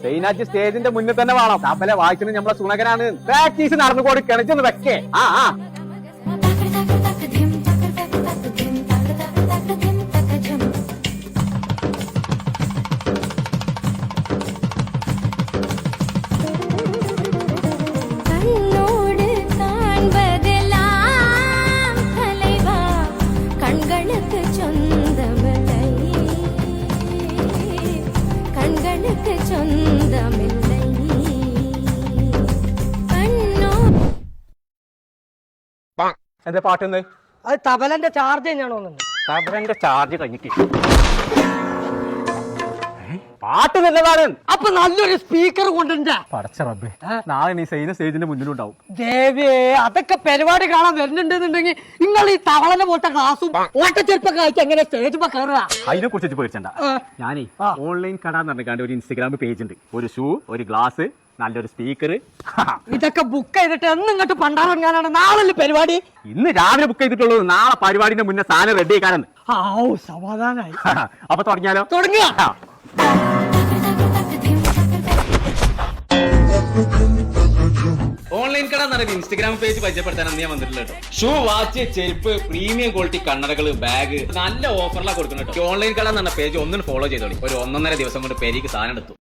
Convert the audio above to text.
സൈനാജ് സ്റ്റേജിന്റെ മുന്നിൽ തന്നെ വേണം. തപ്പലെ വായിച്ചത് നമ്മളെ സുണകനാണ്. പ്രാക്ടീസ് നടന്നു കൊടുക്കണം. ഇതൊന്ന് വെക്കേ. എന്താ പാട്ടൊന്ന്? അത് തബലന്റെ ചാർജ് തന്നെയാണോ? തബലന്റെ ചാർജ് കഴിഞ്ഞിട്ട് പാട്ട് നല്ലതാണ്. അപ്പൊ നല്ലൊരു സ്പീക്കർ കൊണ്ടുണ്ടാ. പടച്ച റബ്ബേ, നാളെ നീ സൈന സ്റ്റേജിന്റെ മുന്നിലുണ്ടാവും. ദേവേ, അതൊക്കെ പരിപാടി കാണാൻ വരുന്നുണ്ടെന്നുണ്ടെങ്കിൽ നിങ്ങൾ ഈ തവളനെ പോലത്തെ ക്ലാസും ഓട്ടച്ചെരുപ്പൊക്കെ അയച്ച് എങ്ങനെ സ്റ്റേജ് കയറുക? അതിനെ കുറിച്ച് പേടിച്ചണ്ട. ഞാനേ ഓൺലൈൻ കട എന്ന് പറഞ്ഞാണ്ട് ഒരു ഇൻസ്റ്റഗ്രാം പേജ് ഉണ്ട്. ഒരു ഷൂ, ഒരു ഗ്ലാസ്, നല്ലൊരു സ്പീക്കർ. ഇതൊക്കെ ബുക്ക് ചെയ്തിട്ട് എന്ന് ഇങ്ങോട്ട് പണ്ടാറങ്ങാനാണ് നാളെ പരിപാടി. ഇന്ന് രാവിലെ ബുക്ക് ചെയ്തിട്ടുള്ളൂ. നാളെ പരിപാടിന്റെ മുന്നേ സാധനം റെഡി ആക്കാനെന്ന്. സമാധാനായി. അപ്പൊ തുടങ്ങിയാലോ? തുടങ്ങിയ ഓൺലൈൻ കട എന്ന് പറയുന്നത് ഇൻസ്റ്റാഗ്രാം പേജ് പരിചയപ്പെടുത്താനാണ് ഞാൻ വന്നിട്ടുള്ളത്. ഷൂ, വാച്ച്, ചെരുപ്പ്, പ്രീമിയം ക്വാളിറ്റി കണ്ണടകൾ, ബാഗ്, നല്ല ഓഫറിലാണ് കൊടുക്കുന്നത്. ഓൺലൈൻ കട എന്ന് പറഞ്ഞ പേജ് ഒന്നും ഫോളോ ചെയ്തോളി. ഒരു 1.5 ദിവസം കൊണ്ട് പേരിക്ക് സാധനം എടുത്തു.